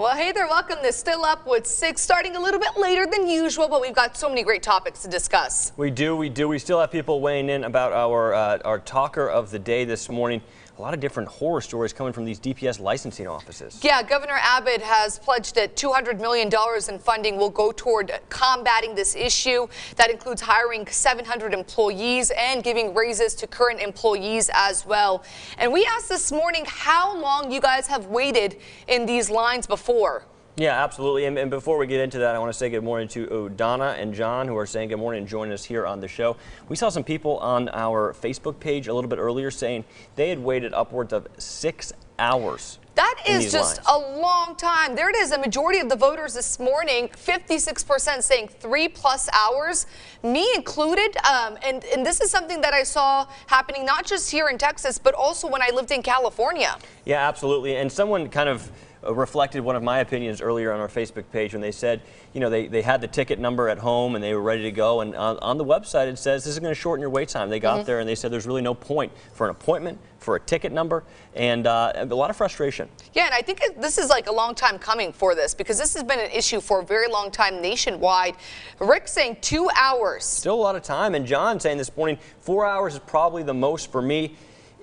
Well, hey there, welcome to Still Up with 6, starting a little bit later than usual, but we've got so many great topics to discuss. We do. We still have people weighing in about our talker of the day this morning. A lot of different horror stories coming from these DPS licensing offices. Yeah, Governor Abbott has pledged that $200 million in funding will go toward combating this issue. That includes hiring 700 employees and giving raises to current employees as well. And we asked this morning how long you guys have waited in these lines before. Yeah, absolutely. And before we get into that, I want to say good morning to Donna and John, who are saying good morning and joining us here on the show. We saw some people on our Facebook page a little bit earlier saying they had waited upwards of 6 hours. That is just a long time. There it is. A majority of the voters this morning, 56% saying 3+ hours, me included. And this is something that I saw happening not just here in Texas, but also when I lived in California. Yeah, absolutely. And someone kind of reflected one of my opinions earlier on our Facebook page when they said, you know, they had the ticket number at home and they were ready to go. And on the website, it says this is going to shorten your wait time. They got there and they said there's really no point for an appointment, for a ticket number, and a lot of frustration. Yeah, and I think this is like a long time coming for this, because this has been an issue for a very long time nationwide. Rick saying 2 hours. Still a lot of time. And John saying this morning 4 hours is probably the most for me,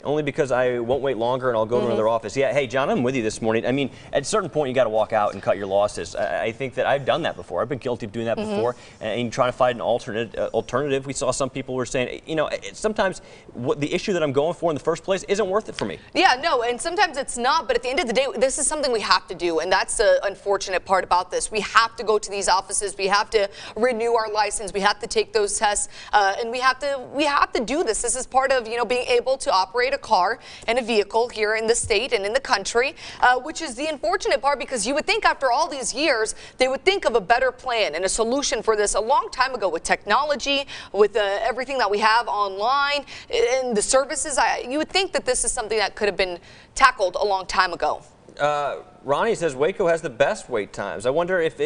only because I won't wait longer and I'll go to another office. Yeah, hey, John, I'm with you this morning. I mean, at a certain point, you got to walk out and cut your losses. I think that I've done that before. I've been guilty of doing that before and trying to find an alternative. We saw some people were saying, you know, sometimes the issue that I'm going for in the first place isn't worth it for me. Yeah, no, and sometimes it's not, but at the end of the day, this is something we have to do, and that's the unfortunate part about this. We have to go to these offices. We have to renew our license. We have to take those tests, and we have to do this. This is part of, you know, being able to operate a car and a vehicle here in the state and in the country, which is the unfortunate part, because you would think after all these years they would think of a better plan and a solution for this a long time ago with technology, with everything that we have online and the services. You would think that this is something that could have been tackled a long time ago. Ronnie says Waco has the best wait times. I wonder if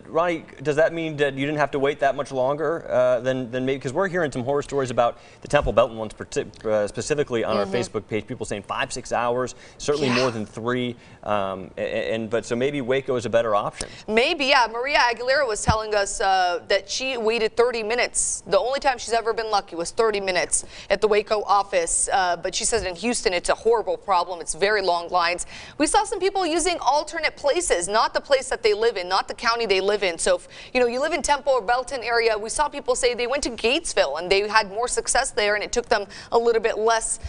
Ronnie, does that mean that you didn't have to wait that much longer than maybe, because we're hearing some horror stories about the Temple Belton ones specifically on our Facebook page. People saying 5-6 hours, certainly more than 3. But so maybe Waco is a better option. Maybe, yeah. Maria Aguilera was telling us that she waited 30 minutes. The only time she's ever been lucky was 30 minutes at the Waco office. But she says in Houston it's a horrible problem. It's very long lines. We saw some people using alternate places, not the place that they live in, not the county they live in. So if you live in Temple or Belton area, we saw people say they went to Gatesville and they had more success there, and it took them a little bit less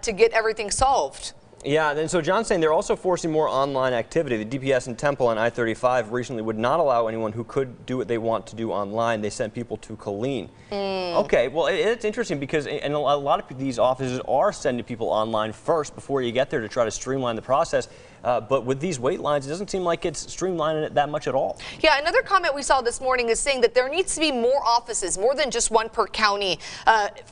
to get everything solved. Yeah, and so John's saying they're also forcing more online activity. The DPS in Temple on I-35 recently would not allow anyone who could do what they want to do online. They sent people to Killeen. Okay, well, it's interesting because a lot of these offices are sending people online first before you get there to try to streamline the process. But with these wait lines, it doesn't seem like it's streamlining it that much at all. Yeah, another comment we saw this morning is saying that there needs to be more offices, more than just one per county,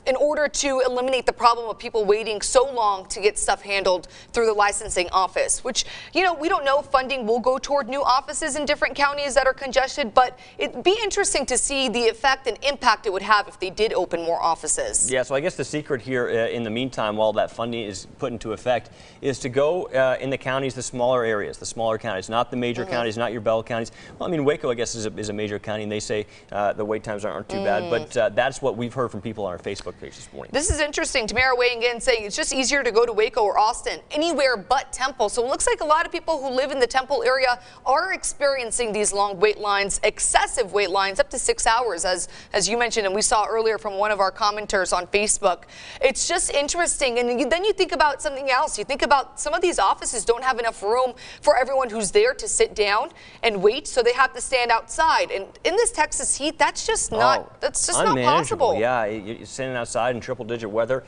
in order to eliminate the problem of people waiting so long to get stuff handled through the licensing office, which, we don't know if funding will go toward new offices in different counties that are congested, but it'd be interesting to see the effect and impact it would have if they did open more offices. Yeah, so I guess the secret here in the meantime, while that funding is put into effect, is to go in the counties, the smaller areas, the smaller counties, not the major counties, not your bell counties. Well, I mean, Waco, I guess, is a major county, and they say the wait times aren't too bad, but that's what we've heard from people on our Facebook page this morning. This is interesting. Tamara weighing in saying it's just easier to go to Waco or Austin, anywhere but Temple. So it looks like a lot of people who live in the Temple area are experiencing these long wait lines, excessive wait lines, up to 6 hours, as you mentioned, and we saw earlier from one of our commenters on Facebook. It's just interesting, and then you think about something else. You think about some of these offices don't have enough room for everyone who's there to sit down and wait, so they have to stand outside. And in this Texas heat, that's just not not possible. Yeah, you're standing outside in triple-digit weather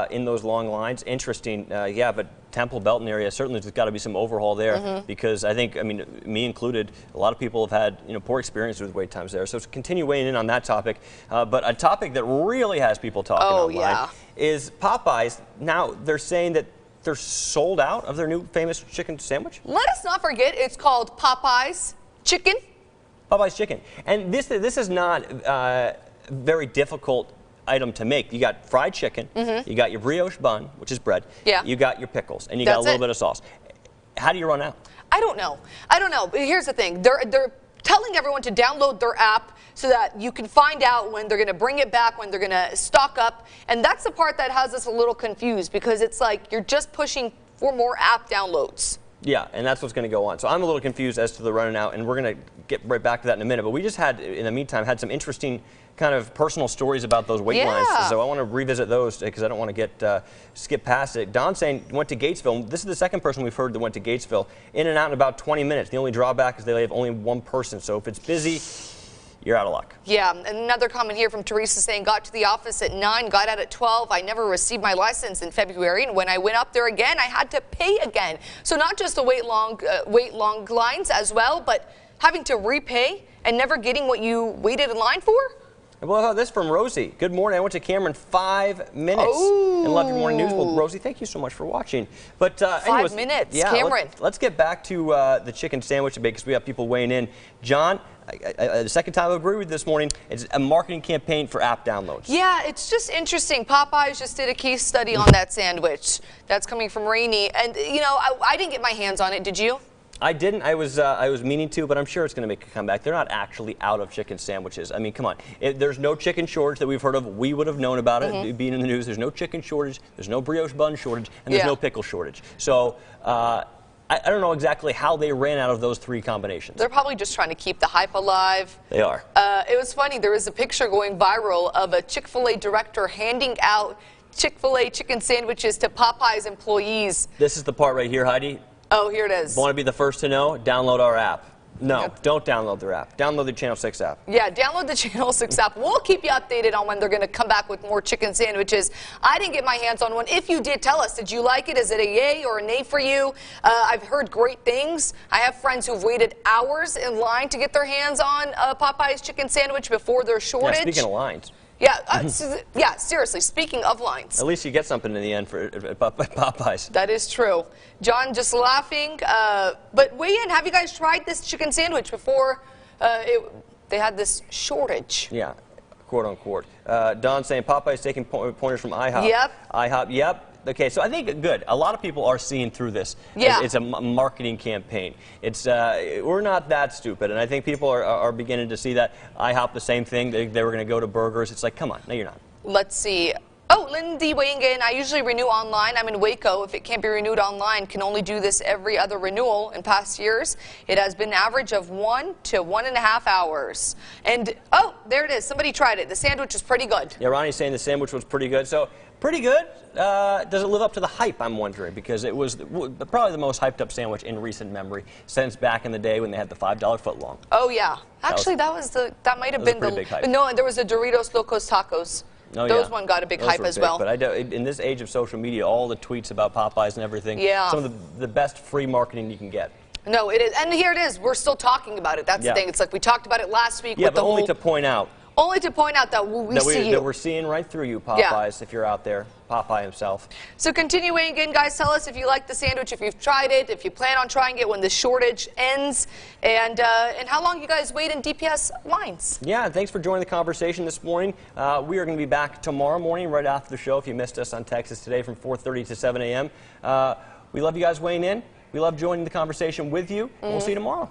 in those long lines. Interesting, yeah, but Temple Belton area, certainly there's got to be some overhaul there because I think, I mean, me included, a lot of people have had poor experiences with wait times there. So continue weighing in on that topic. But a topic that really has people talking online is Popeyes. Now they're saying that they're sold out of their new famous chicken sandwich. Let us not forget it's called Popeyes Chicken. Popeyes Chicken, and this is not very difficult item to make. You got fried chicken, you got your brioche bun, which is bread, you got your pickles, and you got a little bit of sauce. How do you run out? I don't know. I don't know. But here's the thing. They're telling everyone to download their app so that you can find out when they're going to bring it back, when they're going to stock up. And that's the part that has us a little confused, because it's like you're just pushing for more app downloads. Yeah, and that's what's going to go on. So I'm a little confused as to the running out, and we're going to get right back to that in a minute. But we just had, in the meantime, had some interesting kind of personal stories about those wait lines. So I want to revisit those because I don't want to get skip past it. Don saying went to Gatesville. This is the second person we've heard that went to Gatesville. In and out in about 20 minutes. The only drawback is they have only one person. So if it's busy, you're out of luck. Yeah, another comment here from Teresa saying, got to the office at 9, got out at 12. I never received my license in February, and when I went up there again, I had to pay again. So not just the wait long lines as well, but having to repay and never getting what you waited in line for? Well, how about this from Rosie? Good morning. I went to Cameron 5 minutes and love your morning news. Well, Rosie, thank you so much for watching. But 5 minutes, yeah, Cameron. Let's get back to the chicken sandwich debate because we have people weighing in. John, the second time I've agreed with this morning, it's a marketing campaign for app downloads. Yeah, it's just interesting. Popeyes just did a case study on that sandwich. That's coming from Rainey. And, you know, I didn't get my hands on it. Did you? I didn't. I was meaning to, but I'm sure it's going to make a comeback. They're not actually out of chicken sandwiches. I mean, come on. There's no chicken shortage that we've heard of. We would have known about it being in the news. There's no chicken shortage. There's no brioche bun shortage, and there's no pickle shortage. So I don't know exactly how they ran out of those three combinations. They're probably just trying to keep the hype alive. They are. It was funny. There was a picture going viral of a Chick-fil-A director handing out Chick-fil-A chicken sandwiches to Popeyes employees. This is the part right here, Heidi. Oh, here it is. Want to be the first to know? Download our app. No, don't download their app. Download the Channel 6 app. Yeah, download the Channel 6 app. We'll keep you updated on when they're going to come back with more chicken sandwiches. I didn't get my hands on one. If you did, tell us. Did you like it? Is it a yay or a nay for you? I've heard great things. I have friends who've waited hours in line to get their hands on a Popeye's chicken sandwich before their shortage. Yeah, speaking of lines. Yeah, yeah, seriously, speaking of lines. At least you get something in the end for Popeyes. That is true. John just laughing. But weigh in, have you guys tried this chicken sandwich before they had this shortage? Yeah, quote unquote. Don saying Popeyes taking pointers from IHOP. Yep. IHOP, yep. Okay, so I think good. A lot of people are seeing through this. Yeah. It's a marketing campaign. It's we're not that stupid, and I think people are beginning to see that. IHOP, the same thing. They were going to go to burgers. It's like, come on, no, you're not. Let's see. Oh, Lindy weighing in. I usually renew online. I'm in Waco. If it can't be renewed online, can only do this every other renewal. In past years, it has been an average of 1 to 1.5 hours. And, oh, there it is. Somebody tried it. The sandwich is pretty good. Yeah, Ronnie's saying the sandwich was pretty good. So, pretty good. Does it live up to the hype, I'm wondering? Because it was probably the most hyped up sandwich in recent memory since back in the day when they had the $5 footlong. Oh, yeah. Actually, that might have been the big hype. No, and there was a Doritos Locos Tacos. Oh, those one got a big hype as well. But in this age of social media, all the tweets about Popeyes and everything, some of the best free marketing you can get. No, it is. And here it is. We're still talking about it. That's the thing. It's like we talked about it last week. Yeah, with but the only to point out. Only to point out that we see you. That we're seeing right through you, Popeyes, if you're out there. Popeye himself. So continuing again, guys, tell us if you like the sandwich, if you've tried it, if you plan on trying it when the shortage ends, and how long you guys wait in DPS lines. Yeah, thanks for joining the conversation this morning. We are going to be back tomorrow morning right after the show if you missed us on Texas Today from 4:30 to 7 a.m. We love you guys weighing in. We love joining the conversation with you, and we'll see you tomorrow.